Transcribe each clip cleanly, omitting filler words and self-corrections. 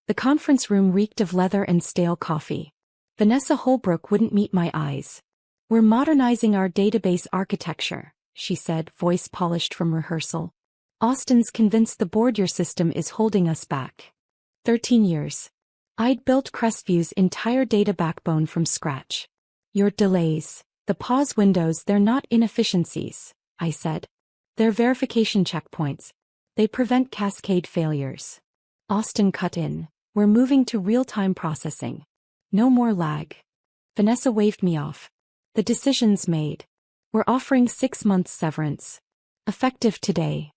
The conference room reeked of leather and stale coffee. Vanessa Holbrook wouldn't meet my eyes. "We're modernizing our database architecture," she said, voice polished from rehearsal. "Austin's convinced the board your system is holding us back." 13 years. I'd built Crestview's entire data backbone from scratch. "Your delays, the pause windows, they're not inefficiencies," I said. "They're verification checkpoints. They prevent cascade failures." Austin cut in. "We're moving to real-time processing. No more lag." Vanessa waved me off. "The decision's made. We're offering 6 months severance. Effective today."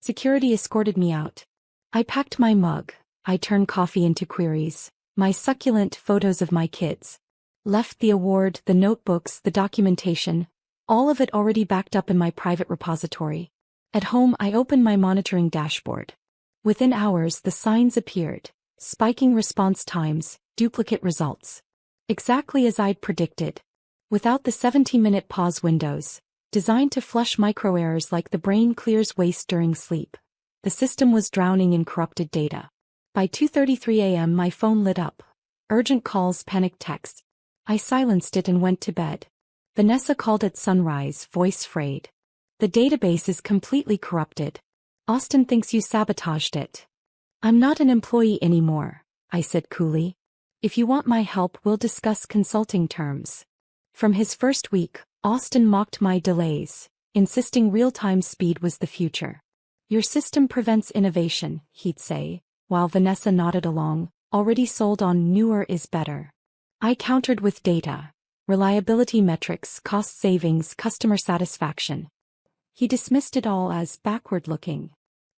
Security escorted me out. I packed my mug. I turned coffee into queries. My succulent photos of my kids. Left the award, the notebooks, the documentation, all of it already backed up in my private repository. At home, I opened my monitoring dashboard. Within hours, the signs appeared. Spiking response times, duplicate results. Exactly as I'd predicted. Without the 17-minute pause windows, designed to flush microerrors like the brain clears waste during sleep, the system was drowning in corrupted data. By 2:33 a.m. my phone lit up. Urgent calls, panicked texts. I silenced it and went to bed. Vanessa called at sunrise, voice frayed. "The database is completely corrupted. Austin thinks you sabotaged it." "I'm not an employee anymore," I said coolly. "If you want my help, we'll discuss consulting terms." From his first week, Austin mocked my delays, insisting real-time speed was the future. "Your system prevents innovation," he'd say, while Vanessa nodded along, already sold on newer is better. I countered with data, reliability metrics, cost savings, customer satisfaction. He dismissed it all as backward-looking.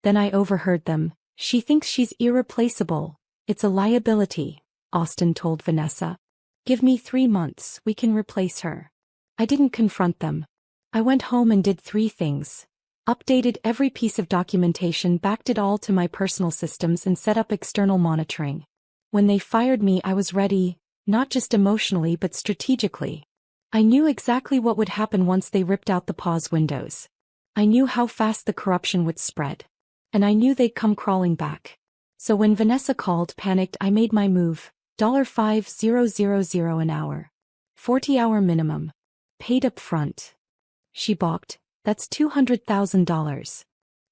Then I overheard them. "She thinks she's irreplaceable. It's a liability," Austin told Vanessa. "Give me 3 months, we can replace her." I didn't confront them. I went home and did 3 things. Updated every piece of documentation, backed it all to my personal systems, and set up external monitoring. When they fired me, I was ready, not just emotionally but strategically. I knew exactly what would happen once they ripped out the pause windows. I knew how fast the corruption would spread. And I knew they'd come crawling back. So when Vanessa called, panicked, I made my move. $5,000 an hour. 40-hour minimum. Paid up front. She balked. "That's $200,000.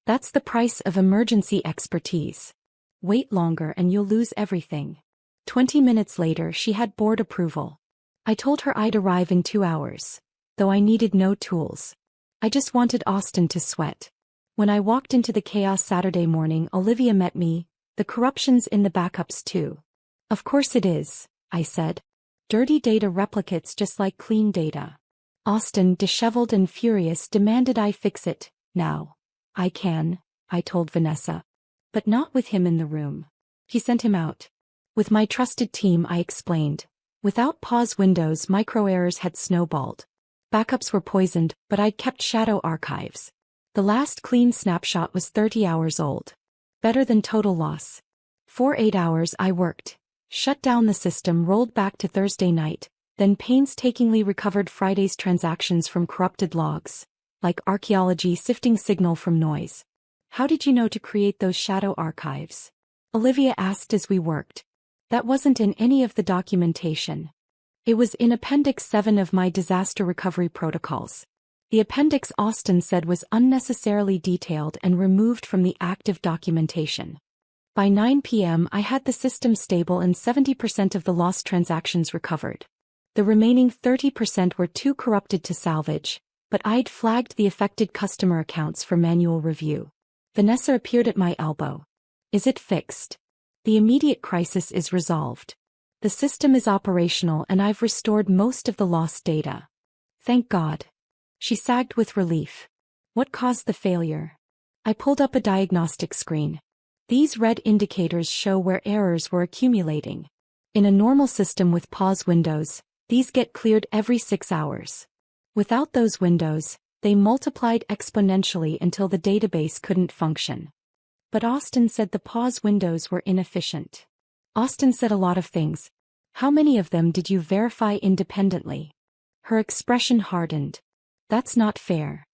That's the price of emergency expertise. Wait longer and you'll lose everything." 20 minutes later, she had board approval. I told her I'd arrive in 2 hours. Though I needed no tools. I just wanted Austin to sweat. When I walked into the chaos Saturday morning, Olivia met me. "The corruption's in the backups too." "Of course it is," I said. "Dirty data replicates just like clean data." Austin, disheveled and furious, demanded I fix it. "Now. I can," I told Vanessa. "But not with him in the room." He sent him out. With my trusted team, I explained. Without pause windows, microerrors had snowballed. Backups were poisoned, but I'd kept shadow archives. The last clean snapshot was 30 hours old. Better than total loss. For 8 hours I worked. Shut down the system, rolled back to Thursday night, then painstakingly recovered Friday's transactions from corrupted logs. Like archaeology, sifting signal from noise. "How did you know to create those shadow archives?" Olivia asked as we worked. "That wasn't in any of the documentation. It was in Appendix 7 of my disaster recovery protocols. The appendix, Austin said, was unnecessarily detailed and removed from the active documentation. By 9 p.m. I had the system stable and 70% of the lost transactions recovered. The remaining 30% were too corrupted to salvage, but I'd flagged the affected customer accounts for manual review. Vanessa appeared at my elbow. "Is it fixed?" "The immediate crisis is resolved. The system is operational and I've restored most of the lost data." "Thank God." She sagged with relief. "What caused the failure?" I pulled up a diagnostic screen. These red indicators show where errors were accumulating. In a normal system with pause windows, these get cleared every 6 hours. Without those windows, they multiplied exponentially until the database couldn't function. But Austin said the pause windows were inefficient. Austin said a lot of things. "How many of them did you verify independently?" Her expression hardened. "That's not fair.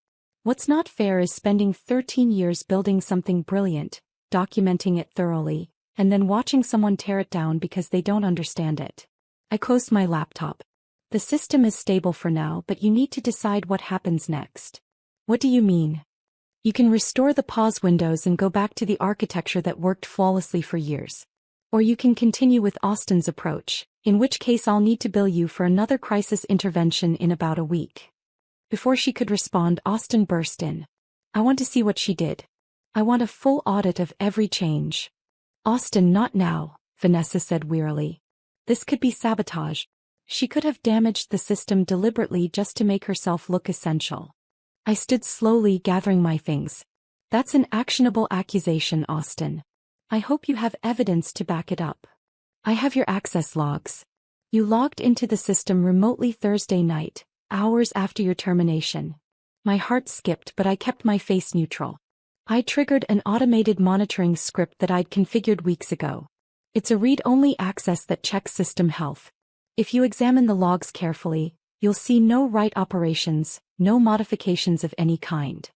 What's not fair is spending 13 years building something brilliant, documenting it thoroughly, and then watching someone tear it down because they don't understand it. I closed my laptop. The system is stable for now, but you need to decide what happens next. What do you mean? You can restore the pause windows and go back to the architecture that worked flawlessly for years. Or you can continue with Austin's approach, in which case I'll need to bill you for another crisis intervention in about a week. Before she could respond, Austin burst in. I want to see what she did. I want a full audit of every change. Austin, not now, Vanessa said wearily. This could be sabotage. She could have damaged the system deliberately just to make herself look essential. I stood slowly, gathering my things. That's an actionable accusation, Austin. I hope you have evidence to back it up. I have your access logs. You logged into the system remotely Thursday night, hours after your termination. My heart skipped, but I kept my face neutral. I triggered an automated monitoring script that I'd configured weeks ago. It's a read-only access that checks system health. If you examine the logs carefully, you'll see no write operations, no modifications of any kind.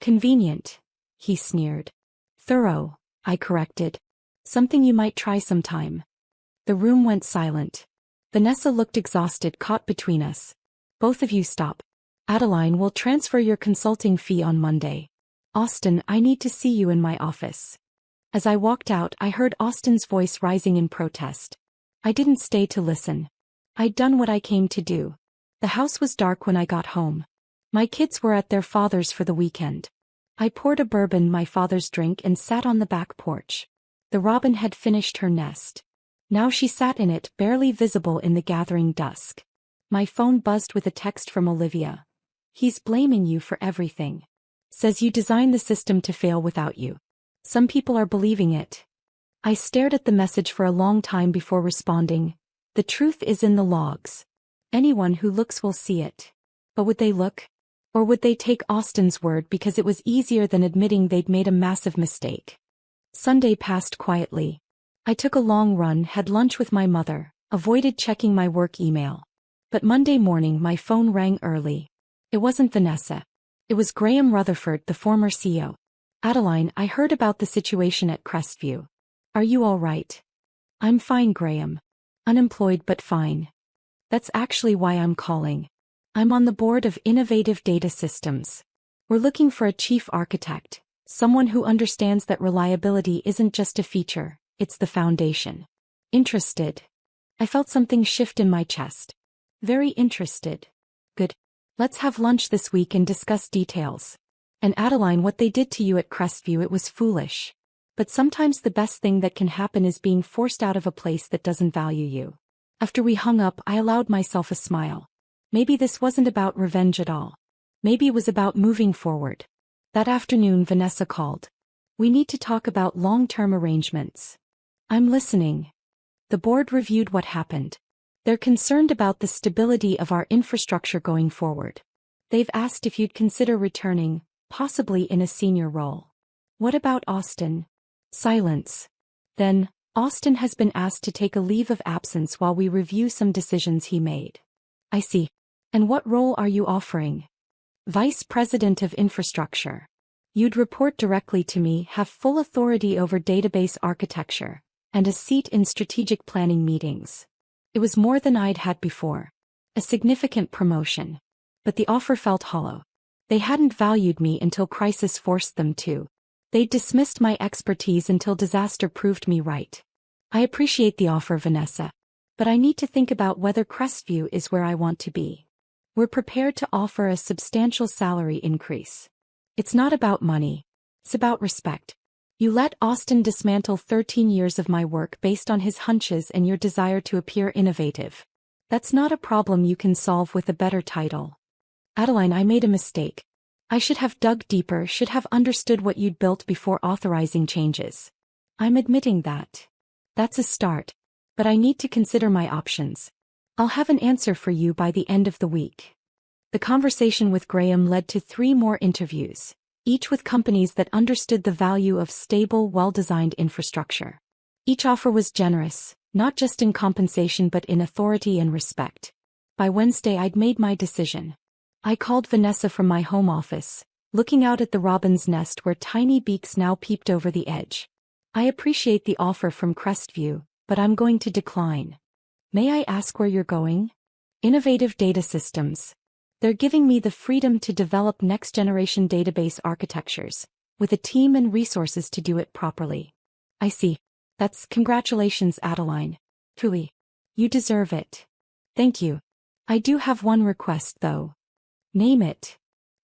Convenient, he sneered. Thorough, I corrected. Something you might try sometime. The room went silent. Vanessa looked exhausted, caught between us. Both of you stop. Adeline will transfer your consulting fee on Monday. Austin, I need to see you in my office. As I walked out, I heard Austin's voice rising in protest. I didn't stay to listen. I'd done what I came to do. The house was dark when I got home. My kids were at their father's for the weekend. I poured a bourbon, my father's drink, and sat on the back porch. The robin had finished her nest. Now she sat in it, barely visible in the gathering dusk. My phone buzzed with a text from Olivia. He's blaming you for everything. Says you designed the system to fail without you. Some people are believing it. I stared at the message for a long time before responding. The truth is in the logs. Anyone who looks will see it. But would they look? Or would they take Austin's word because it was easier than admitting they'd made a massive mistake? Sunday passed quietly. I took a long run, had lunch with my mother, avoided checking my work email. But Monday morning my phone rang early. It wasn't Vanessa. It was Graham Rutherford, the former CEO. Adeline, I heard about the situation at Crestview. Are you all right? I'm fine, Graham. Unemployed but fine. That's actually why I'm calling. I'm on the board of Innovative Data Systems. We're looking for a chief architect, someone who understands that reliability isn't just a feature, it's the foundation. Interested? I felt something shift in my chest. Very interested. Good. Let's have lunch this week and discuss details. And Adeline, what they did to you at Crestview, it was foolish. But sometimes the best thing that can happen is being forced out of a place that doesn't value you. After we hung up, I allowed myself a smile. Maybe this wasn't about revenge at all. Maybe it was about moving forward. That afternoon Vanessa called. We need to talk about long-term arrangements. I'm listening. The board reviewed what happened. They're concerned about the stability of our infrastructure going forward. They've asked if you'd consider returning, possibly in a senior role. What about Austin? Silence. Then, Austin has been asked to take a leave of absence while we review some decisions he made. I see. And what role are you offering? Vice President of Infrastructure. You'd report directly to me, have full authority over database architecture, and a seat in strategic planning meetings. It was more than I'd had before. A significant promotion. But the offer felt hollow. They hadn't valued me until crisis forced them to. They dismissed my expertise until disaster proved me right. I appreciate the offer, Vanessa. But I need to think about whether Crestview is where I want to be. We're prepared to offer a substantial salary increase. It's not about money. It's about respect. You let Austin dismantle 13 years of my work based on his hunches and your desire to appear innovative. That's not a problem you can solve with a better title. Adeline, I made a mistake. I should have dug deeper, should have understood what you'd built before authorizing changes. I'm admitting that. That's a start. But I need to consider my options. I'll have an answer for you by the end of the week. The conversation with Graham led to 3 more interviews, each with companies that understood the value of stable, well-designed infrastructure. Each offer was generous, not just in compensation but in authority and respect. By Wednesday I'd made my decision. I called Vanessa from my home office, looking out at the robin's nest where tiny beaks now peeped over the edge. I appreciate the offer from Crestview, but I'm going to decline. May I ask where you're going? Innovative Data Systems. They're giving me the freedom to develop next-generation database architectures, with a team and resources to do it properly. I see. That's congratulations, Adeline. Truly. You deserve it. Thank you. I do have one request, though. Name it.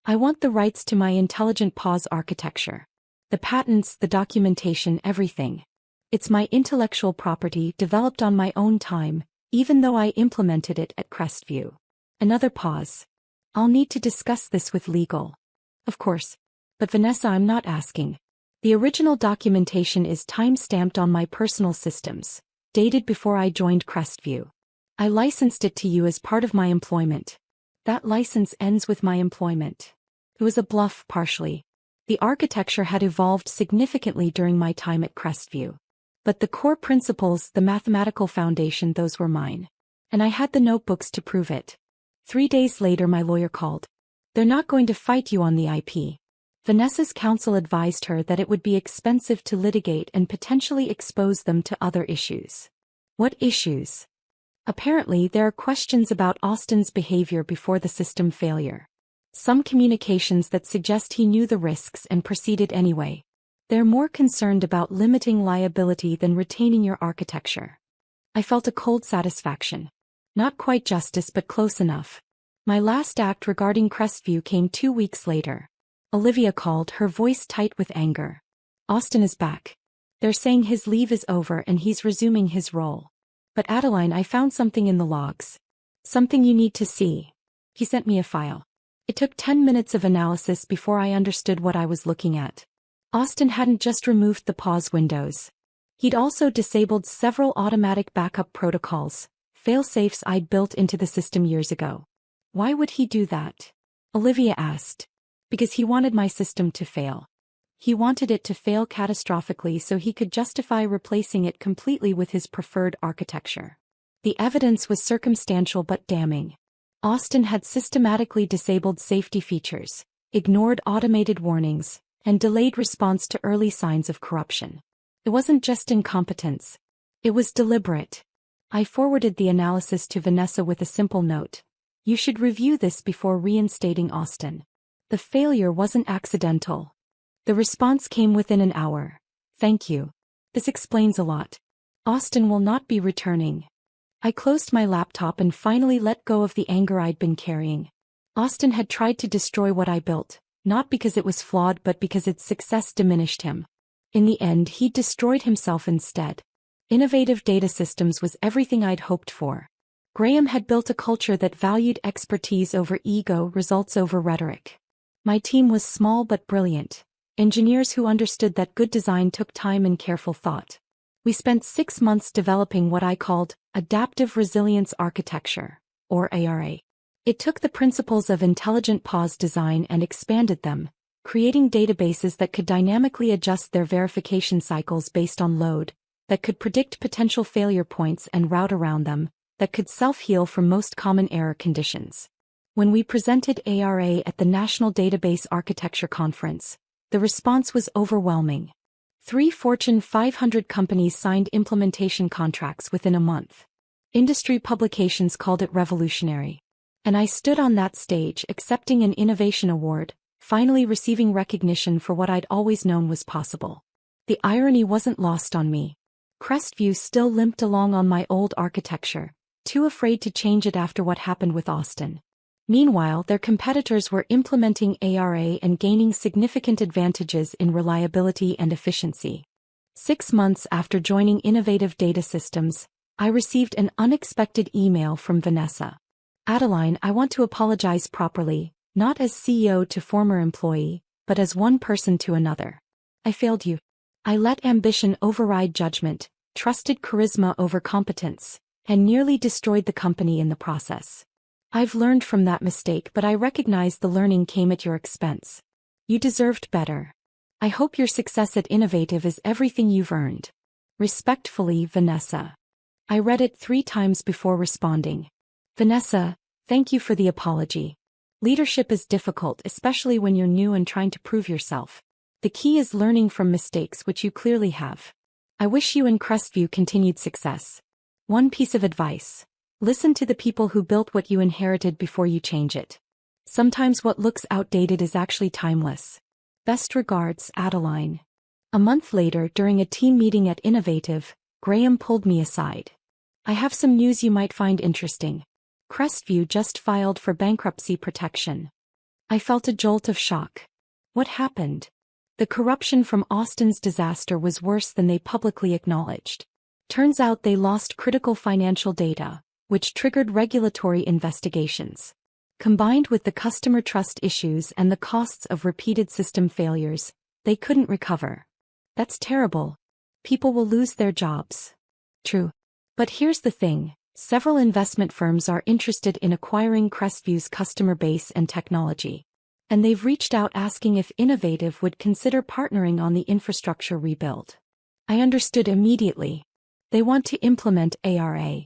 I want the rights to my intelligent pause architecture. The patents, the documentation, everything. It's my intellectual property developed on my own time, even though I implemented it at Crestview. Another pause. I'll need to discuss this with legal. Of course. But Vanessa, I'm not asking. The original documentation is time-stamped on my personal systems, dated before I joined Crestview. I licensed it to you as part of my employment. That license ends with my employment. It was a bluff, partially. The architecture had evolved significantly during my time at Crestview. But the core principles, the mathematical foundation, those were mine. And I had the notebooks to prove it. 3 days later my lawyer called. They're not going to fight you on the IP. Vanessa's counsel advised her that it would be expensive to litigate and potentially expose them to other issues. What issues? Apparently there are questions about Austin's behavior before the system failure. Some communications that suggest he knew the risks and proceeded anyway. They're more concerned about limiting liability than retaining your architecture. I felt a cold satisfaction. Not quite justice, but close enough. My last act regarding Crestview came 2 weeks later. Olivia called, her voice tight with anger. Austin is back. They're saying his leave is over and he's resuming his role. But Adeline, I found something in the logs. Something you need to see. He sent me a file. It took 10 minutes of analysis before I understood what I was looking at. Austin hadn't just removed the pause windows. He'd also disabled several automatic backup protocols, fail-safes I'd built into the system years ago. Why would he do that? Olivia asked. Because he wanted my system to fail. He wanted it to fail catastrophically so he could justify replacing it completely with his preferred architecture. The evidence was circumstantial but damning. Austin had systematically disabled safety features, ignored automated warnings, and delayed response to early signs of corruption. It wasn't just incompetence. It was deliberate. I forwarded the analysis to Vanessa with a simple note. You should review this before reinstating Austin. The failure wasn't accidental. The response came within an hour. Thank you. This explains a lot. Austin will not be returning. I closed my laptop and finally let go of the anger I'd been carrying. Austin had tried to destroy what I built, not because it was flawed but because its success diminished him. In the end, he destroyed himself instead. Innovative Data Systems was everything I'd hoped for. Graham had built a culture that valued expertise over ego, results over rhetoric. My team was small but brilliant. Engineers who understood that good design took time and careful thought. We spent 6 months developing what I called Adaptive Resilience Architecture, or ARA. It took the principles of intelligent pause design and expanded them, creating databases that could dynamically adjust their verification cycles based on load, that could predict potential failure points and route around them, that could self-heal from most common error conditions. When we presented ARA at the National Database Architecture Conference, the response was overwhelming. 3 Fortune 500 companies signed implementation contracts within a month. Industry publications called it revolutionary. And I stood on that stage accepting an innovation award, finally receiving recognition for what I'd always known was possible. The irony wasn't lost on me. Crestview still limped along on my old architecture, too afraid to change it after what happened with Austin. Meanwhile, their competitors were implementing ARA and gaining significant advantages in reliability and efficiency. 6 months after joining Innovative Data Systems, I received an unexpected email from Vanessa. Adeline, I want to apologize properly, not as CEO to former employee, but as one person to another. I failed you. I let ambition override judgment, trusted charisma over competence, and nearly destroyed the company in the process. I've learned from that mistake, but I recognize the learning came at your expense. You deserved better. I hope your success at Innovative is everything you've earned. Respectfully, Vanessa. I read it 3 times before responding. Vanessa, thank you for the apology. Leadership is difficult, especially when you're new and trying to prove yourself. The key is learning from mistakes, which you clearly have. I wish you and Crestview continued success. One piece of advice. Listen to the people who built what you inherited before you change it. Sometimes what looks outdated is actually timeless. Best regards, Adeline. A month later, during a team meeting at Innovative, Graham pulled me aside. I have some news you might find interesting. Crestview just filed for bankruptcy protection. I felt a jolt of shock. What happened? The corruption from Austin's disaster was worse than they publicly acknowledged. Turns out they lost critical financial data, which triggered regulatory investigations. Combined with the customer trust issues and the costs of repeated system failures, they couldn't recover. That's terrible. People will lose their jobs. True. But here's the thing. Several investment firms are interested in acquiring Crestview's customer base and technology. And they've reached out asking if Innovative would consider partnering on the infrastructure rebuild. I understood immediately. They want to implement ARA.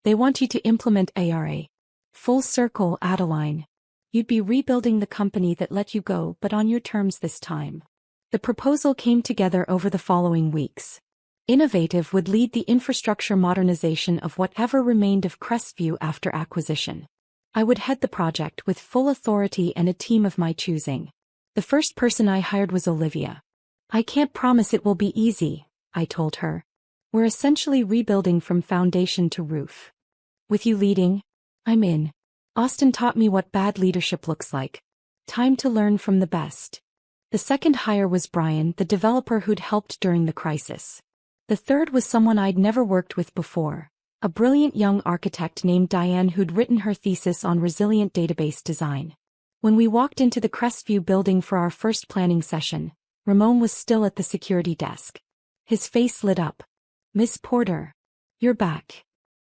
They want you to implement ARA. Full circle, Adeline. You'd be rebuilding the company that let you go, but on your terms this time. The proposal came together over the following weeks. Innovative would lead the infrastructure modernization of whatever remained of Crestview after acquisition. I would head the project with full authority and a team of my choosing. The first person I hired was Olivia. I can't promise it will be easy, I told her. We're essentially rebuilding from foundation to roof. With you leading, I'm in. Austin taught me what bad leadership looks like. Time to learn from the best. The second hire was Brian, the developer who'd helped during the crisis. The third was someone I'd never worked with before, a brilliant young architect named Diane who'd written her thesis on resilient database design. When we walked into the Crestview building for our first planning session, Ramon was still at the security desk. His face lit up. Miss Porter. You're back.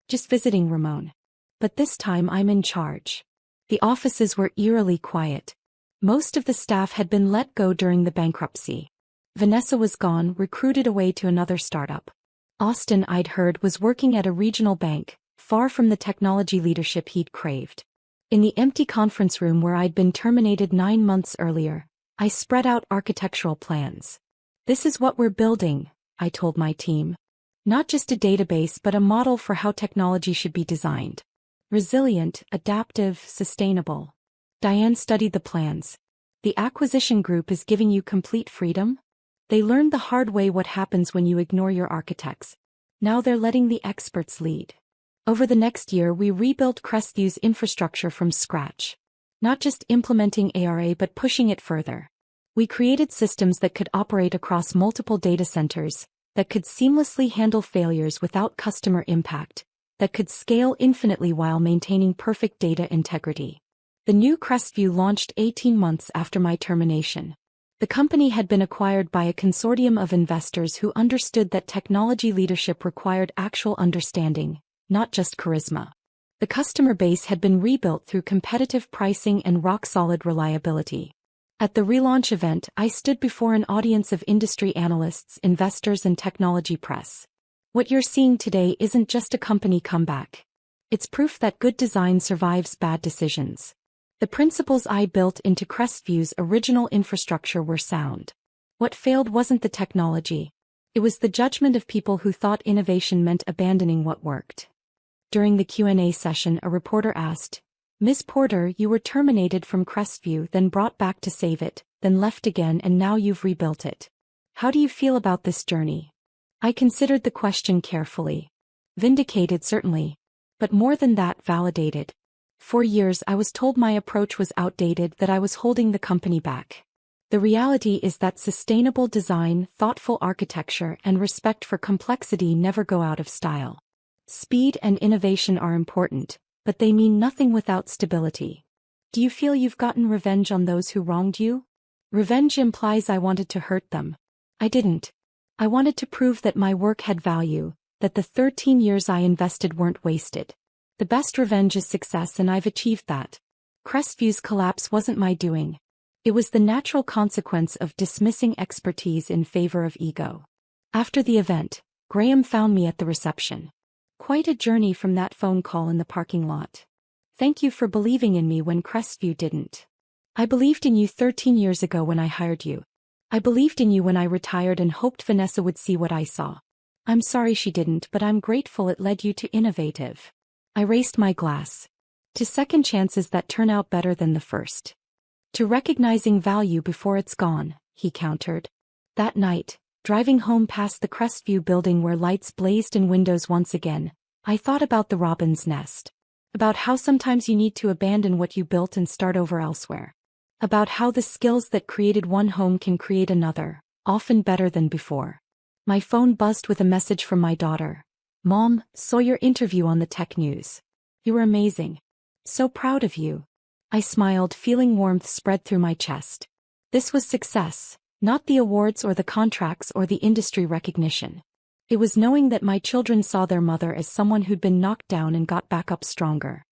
Just visiting, Ramon. But this time I'm in charge. The offices were eerily quiet. Most of the staff had been let go during the bankruptcy. Vanessa was gone, recruited away to another startup. Austin, I'd heard, was working at a regional bank, far from the technology leadership he'd craved. In the empty conference room where I'd been terminated 9 months earlier, I spread out architectural plans. This is what we're building, I told my team. Not just a database but a model for how technology should be designed. Resilient, adaptive, sustainable. Diane studied the plans. The acquisition group is giving you complete freedom? They learned the hard way what happens when you ignore your architects. Now they're letting the experts lead. Over the next year we rebuilt Crestview's infrastructure from scratch. Not just implementing ARA but pushing it further. We created systems that could operate across multiple data centers, that could seamlessly handle failures without customer impact, that could scale infinitely while maintaining perfect data integrity. The new Crestview launched 18 months after my termination. The company had been acquired by a consortium of investors who understood that technology leadership required actual understanding, not just charisma. The customer base had been rebuilt through competitive pricing and rock-solid reliability. At the relaunch event, I stood before an audience of industry analysts, investors, and technology press. What you're seeing today isn't just a company comeback. It's proof that good design survives bad decisions. The principles I built into Crestview's original infrastructure were sound. What failed wasn't the technology. It was the judgment of people who thought innovation meant abandoning what worked. During the Q&A session, a reporter asked, Ms. Porter, you were terminated from Crestview, then brought back to save it, then left again, and now you've rebuilt it. How do you feel about this journey? I considered the question carefully. Vindicated, certainly. But more than that, validated. For years I was told my approach was outdated, that I was holding the company back. The reality is that sustainable design, thoughtful architecture, and respect for complexity never go out of style. Speed and innovation are important, but they mean nothing without stability. Do you feel you've gotten revenge on those who wronged you? Revenge implies I wanted to hurt them. I didn't. I wanted to prove that my work had value, that the 13 years I invested weren't wasted. The best revenge is success, and I've achieved that. Crestview's collapse wasn't my doing. It was the natural consequence of dismissing expertise in favor of ego. After the event, Graham found me at the reception. Quite a journey from that phone call in the parking lot. Thank you for believing in me when Crestview didn't. I believed in you 13 years ago when I hired you. I believed in you when I retired and hoped Vanessa would see what I saw. I'm sorry she didn't, but I'm grateful it led you to innovative. I raised my glass. To second chances that turn out better than the first. To recognizing value before it's gone, he countered. That night, driving home past the Crestview building where lights blazed in windows once again, I thought about the robin's nest. About how sometimes you need to abandon what you built and start over elsewhere. About how the skills that created one home can create another, often better than before. My phone buzzed with a message from my daughter. Mom, saw your interview on the tech news. You were amazing. So proud of you. I smiled, feeling warmth spread through my chest. This was success, not the awards or the contracts or the industry recognition. It was knowing that my children saw their mother as someone who'd been knocked down and got back up stronger.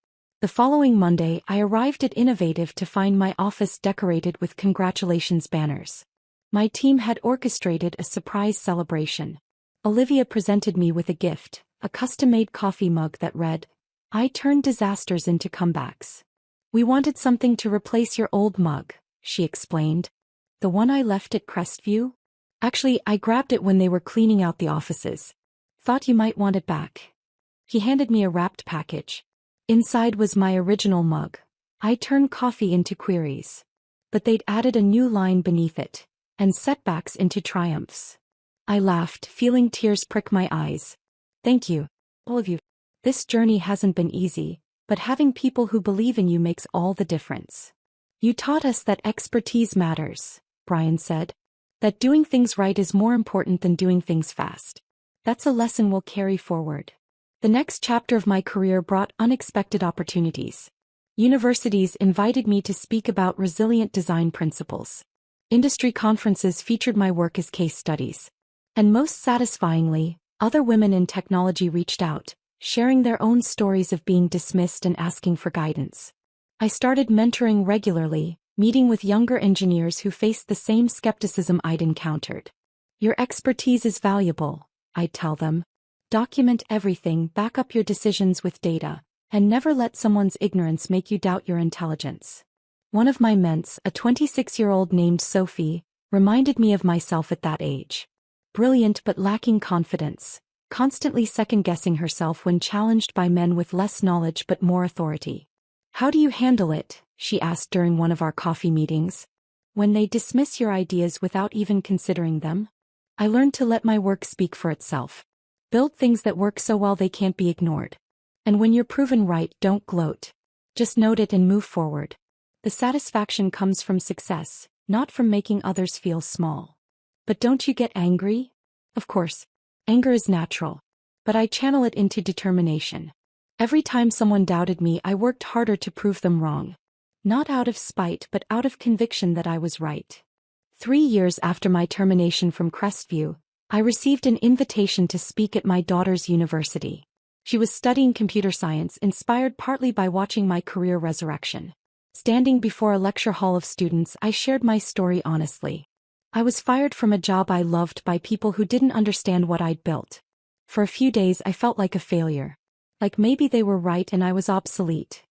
The following Monday, I arrived at Innovative to find my office decorated with congratulations banners. My team had orchestrated a surprise celebration. Olivia presented me with a gift, a custom-made coffee mug that read, "I turned disasters into comebacks." "We wanted something to replace your old mug," she explained. "The one I left at Crestview? Actually, I grabbed it when they were cleaning out the offices. Thought you might want it back." He handed me a wrapped package. Inside was my original mug. "I turn coffee into queries." But they'd added a new line beneath it, "and setbacks into triumphs." I laughed, feeling tears prick my eyes. "Thank you, all of you. This journey hasn't been easy, but having people who believe in you makes all the difference." "You taught us that expertise matters," Brian said. "That doing things right is more important than doing things fast. That's a lesson we'll carry forward." The next chapter of my career brought unexpected opportunities. Universities invited me to speak about resilient design principles. Industry conferences featured my work as case studies. And most satisfyingly, other women in technology reached out, sharing their own stories of being dismissed and asking for guidance. I started mentoring regularly, meeting with younger engineers who faced the same skepticism I'd encountered. "Your expertise is valuable," I'd tell them. "Document everything, back up your decisions with data, and never let someone's ignorance make you doubt your intelligence." One of my ments, a 26-year-old named Sophie, reminded me of myself at that age. Brilliant but lacking confidence, constantly second-guessing herself when challenged by men with less knowledge but more authority. "How do you handle it?" she asked during one of our coffee meetings. "When they dismiss your ideas without even considering them?" I learned to let my work speak for itself. Build things that work so well they can't be ignored. And when you're proven right, don't gloat. Just note it and move forward. The satisfaction comes from success, not from making others feel small. But don't you get angry? Of course. Anger is natural. But I channel it into determination. Every time someone doubted me, I worked harder to prove them wrong. Not out of spite, but out of conviction that I was right. 3 years after my termination from Crestview, I received an invitation to speak at my daughter's university. She was studying computer science, inspired partly by watching my career resurrection. Standing before a lecture hall of students, I shared my story honestly. I was fired from a job I loved by people who didn't understand what I'd built. For a few days I felt like a failure. Like maybe they were right and I was obsolete.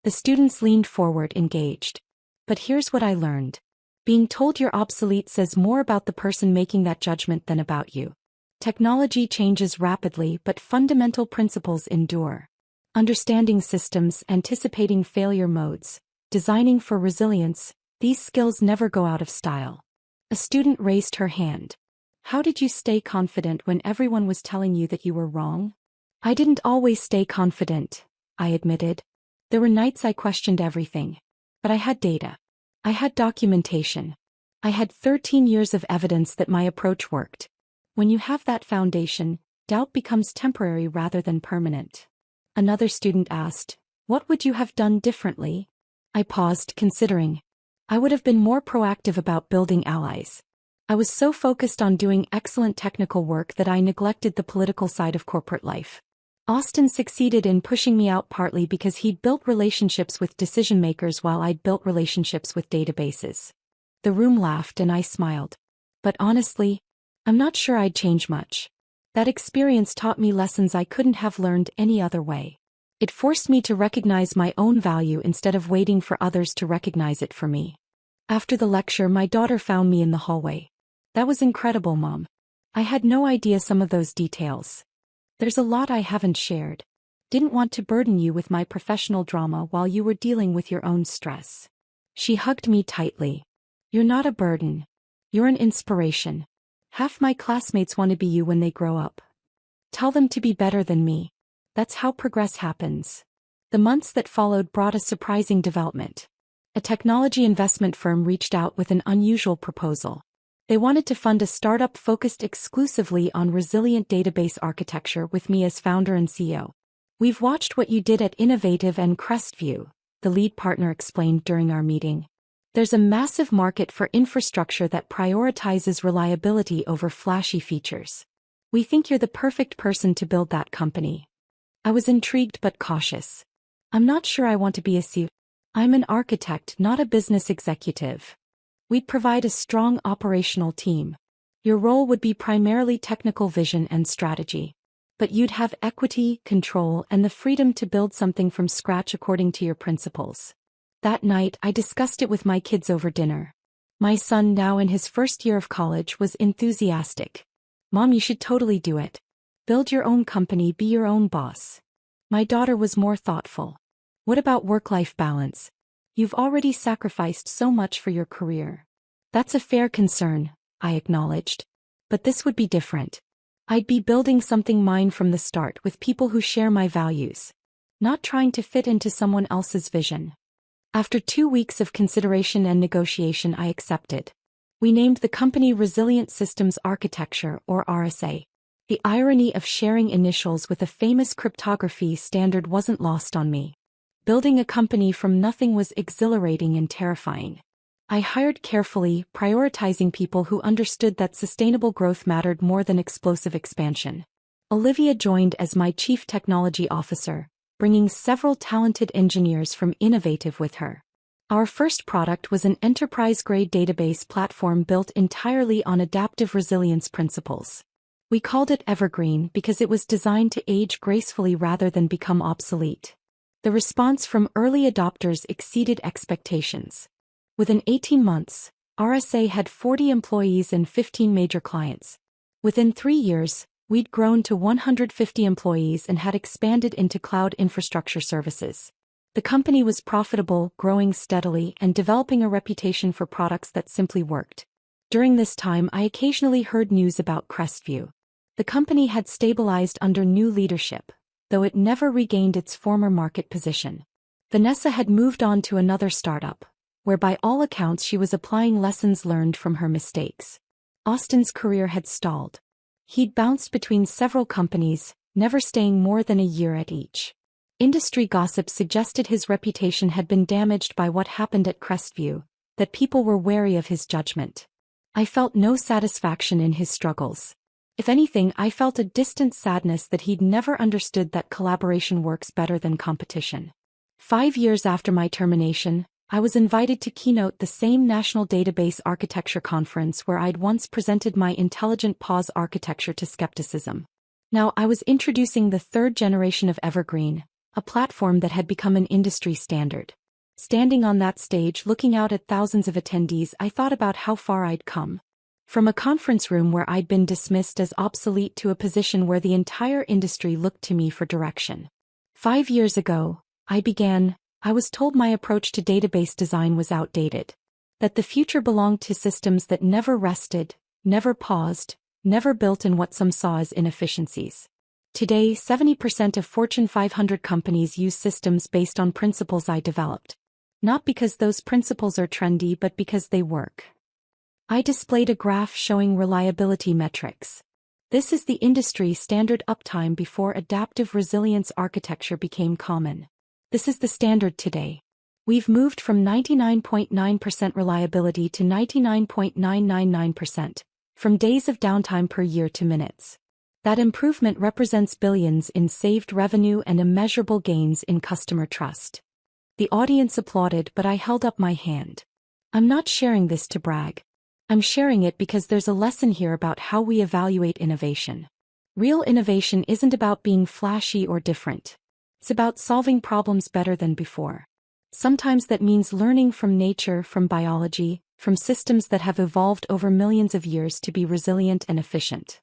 The students leaned forward, engaged. But here's what I learned. Being told you're obsolete says more about the person making that judgment than about you. Technology changes rapidly, but fundamental principles endure. Understanding systems, anticipating failure modes, designing for resilience, these skills never go out of style. A student raised her hand. "How did you stay confident when everyone was telling you that you were wrong?" "I didn't always stay confident," I admitted. There were nights I questioned everything. But I had data. I had documentation. I had 13 years of evidence that my approach worked. When you have that foundation, doubt becomes temporary rather than permanent. Another student asked, "What would you have done differently?" I paused, considering. I would have been more proactive about building allies. I was so focused on doing excellent technical work that I neglected the political side of corporate life. Austin succeeded in pushing me out partly because he'd built relationships with decision makers while I'd built relationships with databases. The room laughed and I smiled. But honestly, I'm not sure I'd change much. That experience taught me lessons I couldn't have learned any other way. It forced me to recognize my own value instead of waiting for others to recognize it for me. After the lecture, my daughter found me in the hallway. "That was incredible, Mom. I had no idea some of those details. There's a lot I haven't shared. Didn't want to burden you with my professional drama while you were dealing with your own stress. She hugged me tightly. You're not a burden. You're an inspiration. Half my classmates want to be you when they grow up. Tell them to be better than me. That's how progress happens. The months that followed brought a surprising development. A technology investment firm reached out with an unusual proposal. They wanted to fund a startup focused exclusively on resilient database architecture with me as founder and CEO. We've watched what you did at Innovative and Crestview, the lead partner explained during our meeting. There's a massive market for infrastructure that prioritizes reliability over flashy features. We think you're the perfect person to build that company. I was intrigued but cautious. I'm not sure I want to be a CEO. I'm an architect, not a business executive. We'd provide a strong operational team. Your role would be primarily technical vision and strategy. But you'd have equity, control, and the freedom to build something from scratch according to your principles. That night, I discussed it with my kids over dinner. My son, now in his first year of college, was enthusiastic. Mom, you should totally do it. Build your own company, be your own boss. My daughter was more thoughtful. What about work-life balance? You've already sacrificed so much for your career. That's a fair concern, I acknowledged. But this would be different. I'd be building something mine from the start with people who share my values. Not trying to fit into someone else's vision. After 2 weeks of consideration and negotiation, I accepted. We named the company Resilient Systems Architecture, or RSA. The irony of sharing initials with a famous cryptography standard wasn't lost on me. Building a company from nothing was exhilarating and terrifying. I hired carefully, prioritizing people who understood that sustainable growth mattered more than explosive expansion. Olivia joined as my chief technology officer, bringing several talented engineers from Innovative with her. Our first product was an enterprise-grade database platform built entirely on adaptive resilience principles. We called it Evergreen because it was designed to age gracefully rather than become obsolete. The response from early adopters exceeded expectations. Within 18 months, RSA had 40 employees and 15 major clients. Within 3 years, we'd grown to 150 employees and had expanded into cloud infrastructure services. The company was profitable, growing steadily, and developing a reputation for products that simply worked. During this time, I occasionally heard news about Crestview. The company had stabilized under new leadership, though it never regained its former market position. Vanessa had moved on to another startup, where by all accounts she was applying lessons learned from her mistakes. Austin's career had stalled. He'd bounced between several companies, never staying more than a year at each. Industry gossip suggested his reputation had been damaged by what happened at Crestview, that people were wary of his judgment. I felt no satisfaction in his struggles. If anything, I felt a distant sadness that he'd never understood that collaboration works better than competition. 5 years after my termination, I was invited to keynote the same National Database Architecture Conference where I'd once presented my intelligent pause architecture to skepticism. Now I was introducing the third generation of Evergreen, a platform that had become an industry standard. Standing on that stage looking out at thousands of attendees, I thought about how far I'd come. From a conference room where I'd been dismissed as obsolete to a position where the entire industry looked to me for direction. 5 years ago, I was told my approach to database design was outdated. That the future belonged to systems that never rested, never paused, never built in what some saw as inefficiencies. Today, 70% of Fortune 500 companies use systems based on principles I developed. Not because those principles are trendy, but because they work. I displayed a graph showing reliability metrics. This is the industry standard uptime before adaptive resilience architecture became common. This is the standard today. We've moved from 99.9% reliability to 99.999%, from days of downtime per year to minutes. That improvement represents billions in saved revenue and immeasurable gains in customer trust. The audience applauded, but I held up my hand. I'm not sharing this to brag. I'm sharing it because there's a lesson here about how we evaluate innovation. Real innovation isn't about being flashy or different. It's about solving problems better than before. Sometimes that means learning from nature, from biology, from systems that have evolved over millions of years to be resilient and efficient.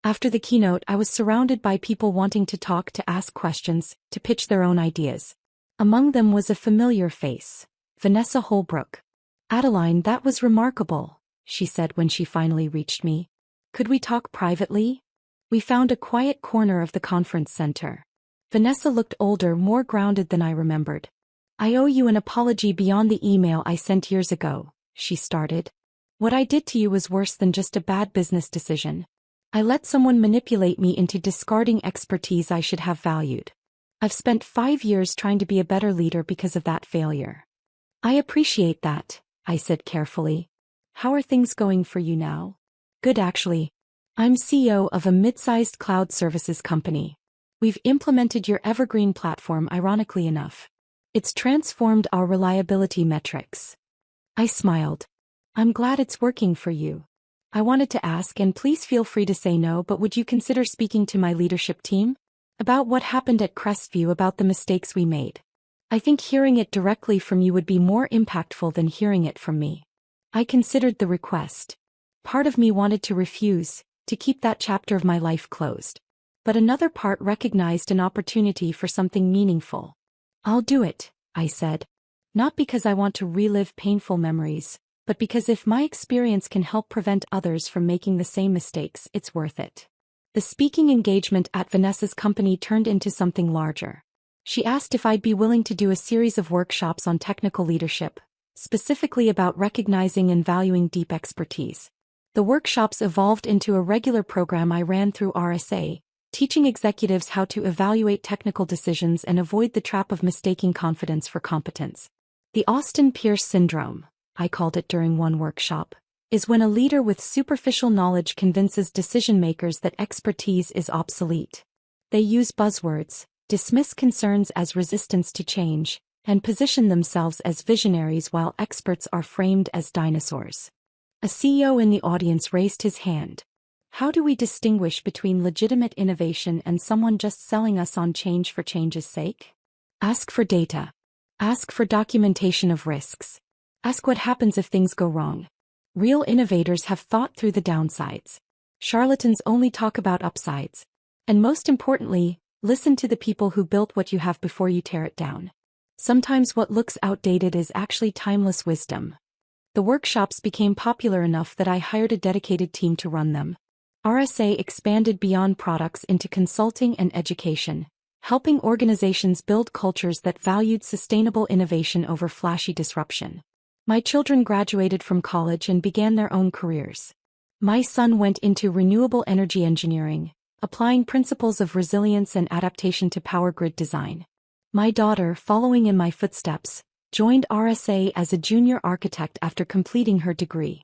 After the keynote, I was surrounded by people wanting to talk, to ask questions, to pitch their own ideas. Among them was a familiar face, Vanessa Holbrook. "Adeline, that was remarkable," she said when she finally reached me. "Could we talk privately?" We found a quiet corner of the conference center. Vanessa looked older, more grounded than I remembered. "I owe you an apology beyond the email I sent years ago," she started. "What I did to you was worse than just a bad business decision. I let someone manipulate me into discarding expertise I should have valued. I've spent 5 years trying to be a better leader because of that failure." "I appreciate that," I said carefully. "How are things going for you now?" "Good, actually. I'm CEO of a mid-sized cloud services company. We've implemented your evergreen platform, ironically enough. It's transformed our reliability metrics." I smiled. "I'm glad it's working for you. I wanted to ask, and please feel free to say no, but would you consider speaking to my leadership team about what happened at Crestview, about the mistakes we made? I think hearing it directly from you would be more impactful than hearing it from me." I considered the request. Part of me wanted to refuse, to keep that chapter of my life closed. But another part recognized an opportunity for something meaningful. "I'll do it," I said. "Not because I want to relive painful memories, but because if my experience can help prevent others from making the same mistakes, it's worth it." The speaking engagement at Vanessa's company turned into something larger. She asked if I'd be willing to do a series of workshops on technical leadership, specifically about recognizing and valuing deep expertise. The workshops evolved into a regular program I ran through RSA, teaching executives how to evaluate technical decisions and avoid the trap of mistaking confidence for competence. The Austin Pierce syndrome, I called it during one workshop, is when a leader with superficial knowledge convinces decision-makers that expertise is obsolete. They use buzzwords, dismiss concerns as resistance to change, and position themselves as visionaries while experts are framed as dinosaurs. A CEO in the audience raised his hand. "How do we distinguish between legitimate innovation and someone just selling us on change for change's sake? Ask for data. Ask for documentation of risks. Ask what happens if things go wrong. Real innovators have thought through the downsides. Charlatans only talk about upsides. And most importantly, listen to the people who built what you have before you tear it down. Sometimes what looks outdated is actually timeless wisdom." The workshops became popular enough that I hired a dedicated team to run them. RSA expanded beyond products into consulting and education, helping organizations build cultures that valued sustainable innovation over flashy disruption. My children graduated from college and began their own careers. My son went into renewable energy engineering, applying principles of resilience and adaptation to power grid design. My daughter, following in my footsteps, joined RSA as a junior architect after completing her degree.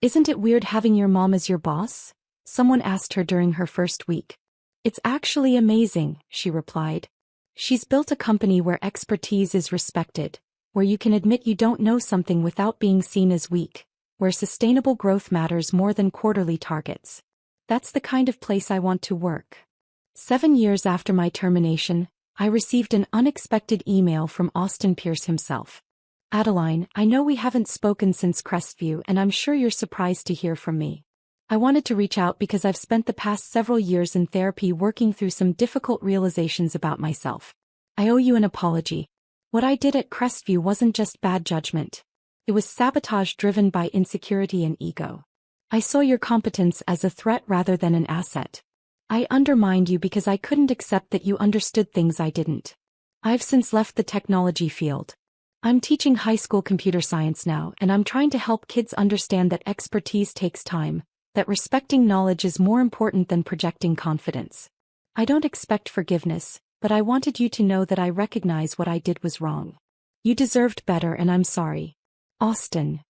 "Isn't it weird having your mom as your boss?" someone asked her during her first week. "It's actually amazing," she replied. "She's built a company where expertise is respected, where you can admit you don't know something without being seen as weak, where sustainable growth matters more than quarterly targets. That's the kind of place I want to work." 7 years after my termination, I received an unexpected email from Austin Pierce himself. "Adeline, I know we haven't spoken since Crestview, and I'm sure you're surprised to hear from me. I wanted to reach out because I've spent the past several years in therapy working through some difficult realizations about myself. I owe you an apology. What I did at Crestview wasn't just bad judgment. It was sabotage driven by insecurity and ego. I saw your competence as a threat rather than an asset. I undermined you because I couldn't accept that you understood things I didn't. I've since left the technology field. I'm teaching high school computer science now, and I'm trying to help kids understand that expertise takes time, that respecting knowledge is more important than projecting confidence. I don't expect forgiveness, but I wanted you to know that I recognize what I did was wrong. You deserved better, and I'm sorry. Austin."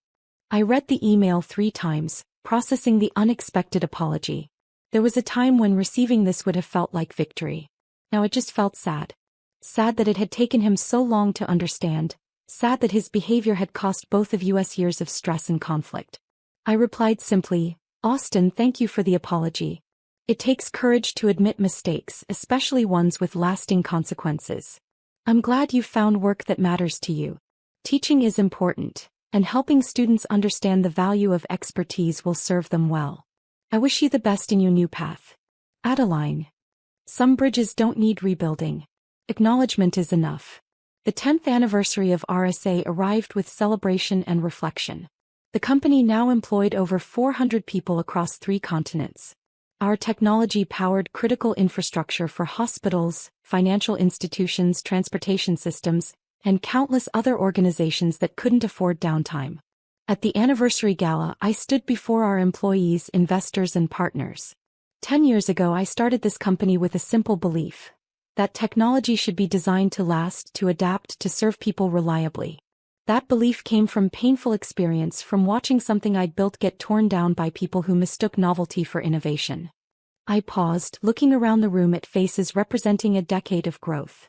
I read the email 3 times, processing the unexpected apology. There was a time when receiving this would have felt like victory. Now it just felt sad. Sad that it had taken him so long to understand. Sad that his behavior had cost both of us years of stress and conflict. I replied simply, "Austin, thank you for the apology. It takes courage to admit mistakes, especially ones with lasting consequences. I'm glad you found work that matters to you. Teaching is important, and helping students understand the value of expertise will serve them well. I wish you the best in your new path." Adeline. Some bridges don't need rebuilding. Acknowledgement is enough. The 10th anniversary of RSA arrived with celebration and reflection. The company now employed over 400 people across 3 continents. Our technology powered critical infrastructure for hospitals, financial institutions, transportation systems, and countless other organizations that couldn't afford downtime. At the anniversary gala, I stood before our employees, investors, and partners. 10 years ago, I started this company with a simple belief: that technology should be designed to last, to adapt, to serve people reliably. That belief came from painful experience, from watching something I'd built get torn down by people who mistook novelty for innovation. I paused, looking around the room at faces representing a decade of growth.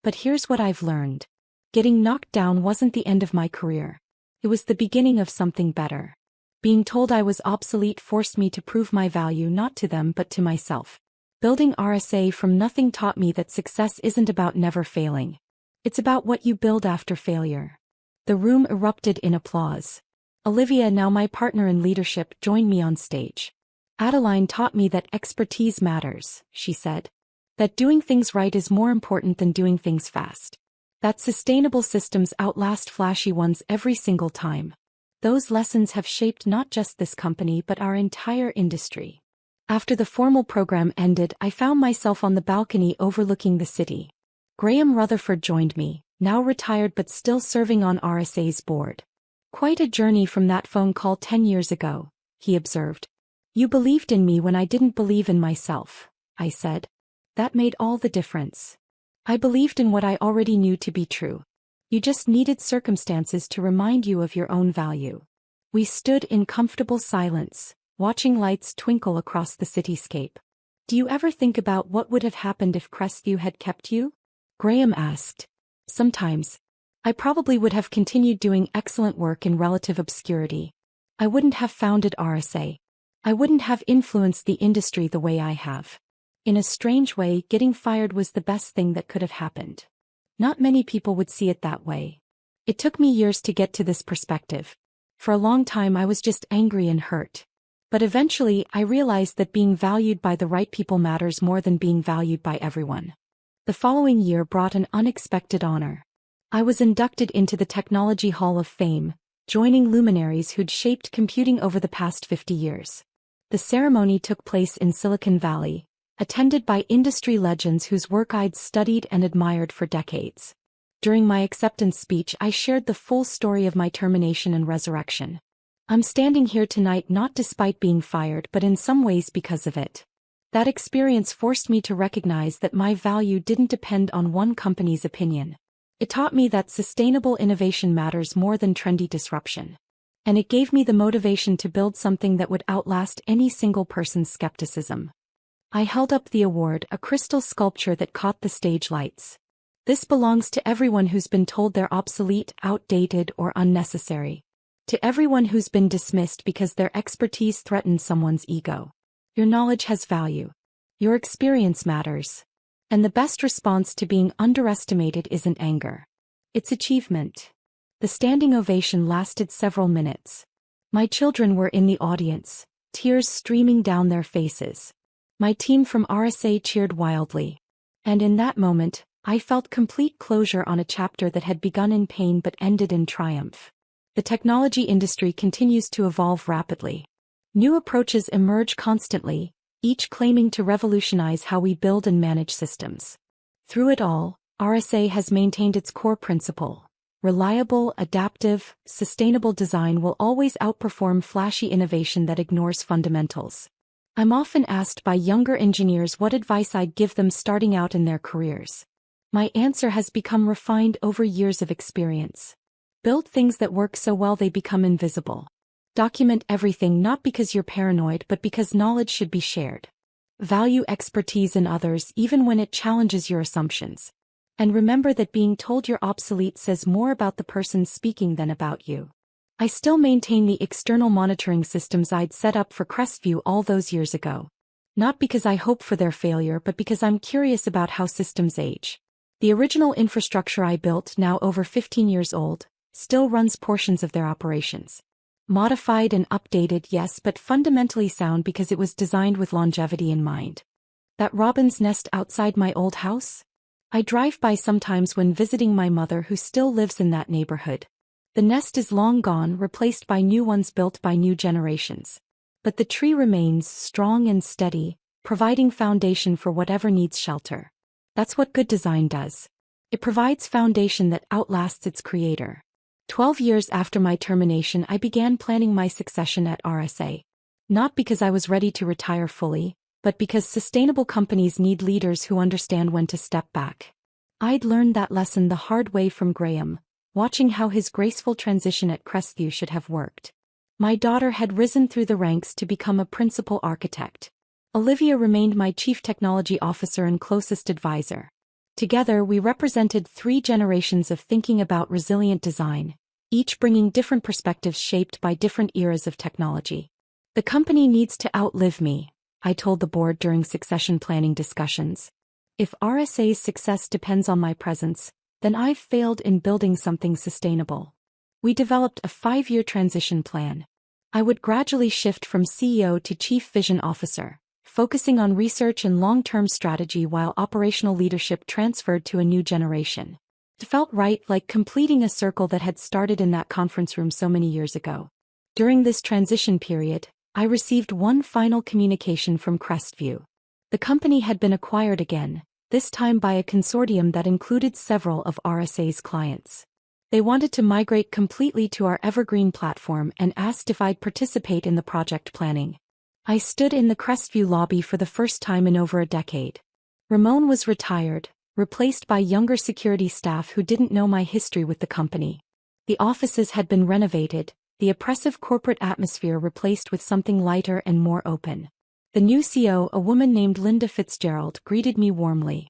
But here's what I've learned. Getting knocked down wasn't the end of my career. It was the beginning of something better. Being told I was obsolete forced me to prove my value, not to them but to myself. Building RSA from nothing taught me that success isn't about never failing. It's about what you build after failure. The room erupted in applause. Olivia, now my partner in leadership, joined me on stage. Adeline taught me that expertise matters, she said. That doing things right is more important than doing things fast. That sustainable systems outlast flashy ones every single time. Those lessons have shaped not just this company but our entire industry. After the formal program ended, I found myself on the balcony overlooking the city. Graham Rutherford joined me, now retired but still serving on RSA's board. Quite a journey from that phone call 10 years ago, he observed. You believed in me when I didn't believe in myself, I said. That made all the difference. I believed in what I already knew to be true. You just needed circumstances to remind you of your own value. We stood in comfortable silence, watching lights twinkle across the cityscape. Do you ever think about what would have happened if Crestview had kept you? Graham asked. Sometimes. I probably would have continued doing excellent work in relative obscurity. I wouldn't have founded RSA. I wouldn't have influenced the industry the way I have. In a strange way, getting fired was the best thing that could have happened. Not many people would see it that way. It took me years to get to this perspective. For a long time I was just angry and hurt. But eventually, I realized that being valued by the right people matters more than being valued by everyone. The following year brought an unexpected honor. I was inducted into the Technology Hall of Fame, joining luminaries who'd shaped computing over the past 50 years. The ceremony took place in Silicon Valley, attended by industry legends whose work I'd studied and admired for decades. During my acceptance speech, I shared the full story of my termination and resurrection. I'm standing here tonight not despite being fired but in some ways because of it. That experience forced me to recognize that my value didn't depend on one company's opinion. It taught me that sustainable innovation matters more than trendy disruption. And it gave me the motivation to build something that would outlast any single person's skepticism. I held up the award, a crystal sculpture that caught the stage lights. This belongs to everyone who's been told they're obsolete, outdated, or unnecessary. To everyone who's been dismissed because their expertise threatened someone's ego. Your knowledge has value. Your experience matters. And the best response to being underestimated isn't anger. It's achievement. The standing ovation lasted several minutes. My children were in the audience, tears streaming down their faces. My team from RSA cheered wildly. And in that moment, I felt complete closure on a chapter that had begun in pain but ended in triumph. The technology industry continues to evolve rapidly. New approaches emerge constantly, each claiming to revolutionize how we build and manage systems. Through it all, RSA has maintained its core principle. Reliable, adaptive, sustainable design will always outperform flashy innovation that ignores fundamentals. I'm often asked by younger engineers what advice I'd give them starting out in their careers. My answer has become refined over years of experience. Build things that work so well they become invisible. Document everything not because you're paranoid but because knowledge should be shared. Value expertise in others even when it challenges your assumptions. And remember that being told you're obsolete says more about the person speaking than about you. I still maintain the external monitoring systems I'd set up for Crestview all those years ago. Not because I hope for their failure but because I'm curious about how systems age. The original infrastructure I built, now over 15 years old, still runs portions of their operations. Modified and updated, yes, but fundamentally sound because it was designed with longevity in mind. That robin's nest outside my old house? I drive by sometimes when visiting my mother who still lives in that neighborhood. The nest is long gone, replaced by new ones built by new generations. But the tree remains strong and steady, providing foundation for whatever needs shelter. That's what good design does. It provides foundation that outlasts its creator. 12 years after my termination, I began planning my succession at RSA. Not because I was ready to retire fully, but because sustainable companies need leaders who understand when to step back. I'd learned that lesson the hard way from Graham, watching how his graceful transition at Crestview should have worked. My daughter had risen through the ranks to become a principal architect. Olivia remained my chief technology officer and closest advisor. Together, we represented 3 generations of thinking about resilient design, each bringing different perspectives shaped by different eras of technology. The company needs to outlive me, I told the board during succession planning discussions. If RSA's success depends on my presence, then I've failed in building something sustainable. We developed a 5-year transition plan. I would gradually shift from CEO to Chief Vision Officer, focusing on research and long-term strategy while operational leadership transferred to a new generation. It felt right, like completing a circle that had started in that conference room so many years ago. During this transition period, I received one final communication from Crestview. The company had been acquired again, this time by a consortium that included several of RSA's clients. They wanted to migrate completely to our Evergreen platform and asked if I'd participate in the project planning. I stood in the Crestview lobby for the first time in over a decade. Ramon was retired, replaced by younger security staff who didn't know my history with the company. The offices had been renovated, the oppressive corporate atmosphere replaced with something lighter and more open. The new CEO, a woman named Linda Fitzgerald, greeted me warmly.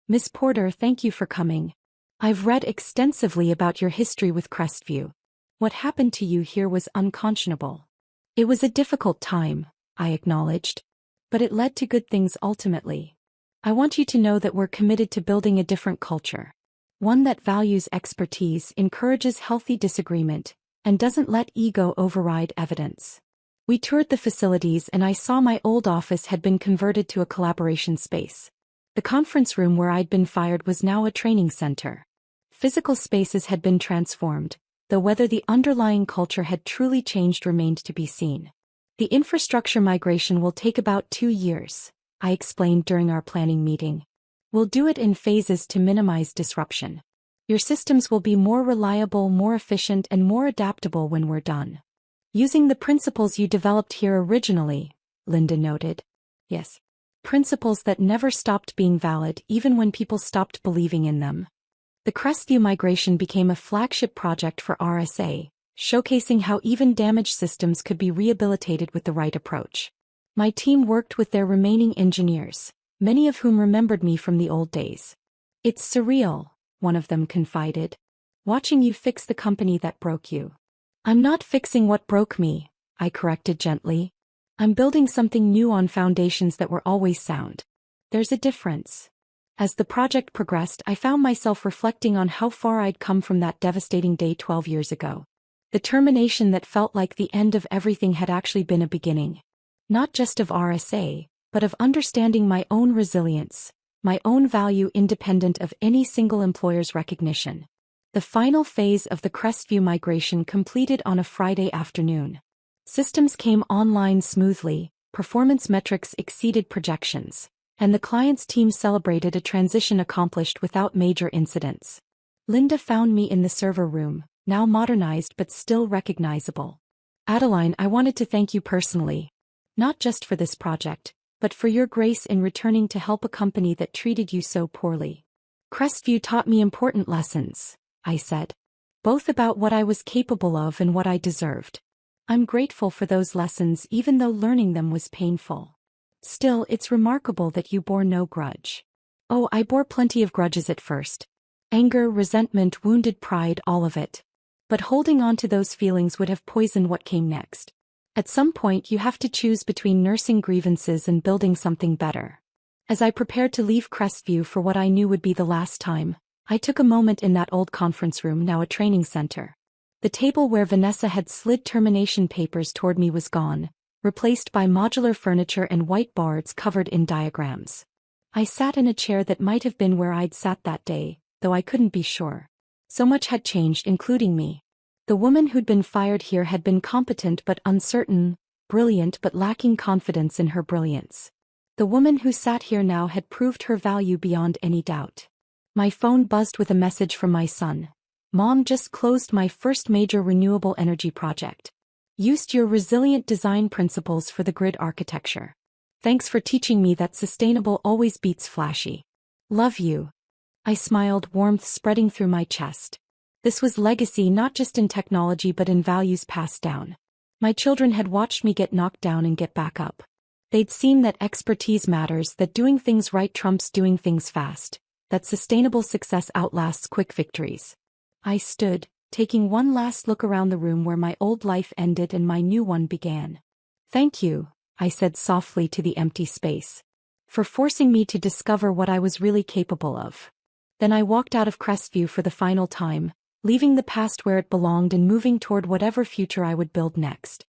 "Miss Porter, thank you for coming. I've read extensively about your history with Crestview. What happened to you here was unconscionable." "It was a difficult time," I acknowledged. "But it led to good things ultimately. I want you to know that we're committed to building a different culture. One that values expertise, encourages healthy disagreement, and doesn't let ego override evidence." We toured the facilities and I saw my old office had been converted to a collaboration space. The conference room where I'd been fired was now a training center. Physical spaces had been transformed, though whether the underlying culture had truly changed remained to be seen. "The infrastructure migration will take about 2 years, I explained during our planning meeting. "We'll do it in phases to minimize disruption. Your systems will be more reliable, more efficient, and more adaptable when we're done. Using the principles you developed here originally," Linda noted. "Yes. Principles that never stopped being valid even when people stopped believing in them." The Crestview migration became a flagship project for RSA, showcasing how even damaged systems could be rehabilitated with the right approach. My team worked with their remaining engineers, many of whom remembered me from the old days. "It's surreal," one of them confided, "watching you fix the company that broke you." "I'm not fixing what broke me," I corrected gently. "I'm building something new on foundations that were always sound. There's a difference." As the project progressed, I found myself reflecting on how far I'd come from that devastating day 12 years ago. The termination that felt like the end of everything had actually been a beginning. Not just of RSA, but of understanding my own resilience, my own value independent of any single employer's recognition. The final phase of the Crestview migration completed on a Friday afternoon. Systems came online smoothly, performance metrics exceeded projections, and the client's team celebrated a transition accomplished without major incidents. Linda found me in the server room, now modernized but still recognizable. "Adeline, I wanted to thank you personally. Not just for this project, but for your grace in returning to help a company that treated you so poorly. Crestview taught me important lessons," I said. "Both about what I was capable of and what I deserved. I'm grateful for those lessons even though learning them was painful. Still, it's remarkable that you bore no grudge." "Oh, I bore plenty of grudges at first. Anger, resentment, wounded pride, all of it. But holding on to those feelings would have poisoned what came next. At some point you have to choose between nursing grievances and building something better." As I prepared to leave Crestview for what I knew would be the last time, I took a moment in that old conference room, now a training center. The table where Vanessa had slid termination papers toward me was gone, replaced by modular furniture and whiteboards covered in diagrams. I sat in a chair that might have been where I'd sat that day, though I couldn't be sure. So much had changed, including me. The woman who'd been fired here had been competent but uncertain, brilliant but lacking confidence in her brilliance. The woman who sat here now had proved her value beyond any doubt. My phone buzzed with a message from my son. Mom, just closed my first major renewable energy project. Used your resilient design principles for the grid architecture. Thanks for teaching me that sustainable always beats flashy. Love you. I smiled, warmth spreading through my chest. This was legacy not just in technology but in values passed down. My children had watched me get knocked down and get back up. They'd seen that expertise matters, that doing things right trumps doing things fast, that sustainable success outlasts quick victories. I stood, taking one last look around the room where my old life ended and my new one began. Thank you, I said softly to the empty space, for forcing me to discover what I was really capable of. Then I walked out of Crestview for the final time, leaving the past where it belonged and moving toward whatever future I would build next.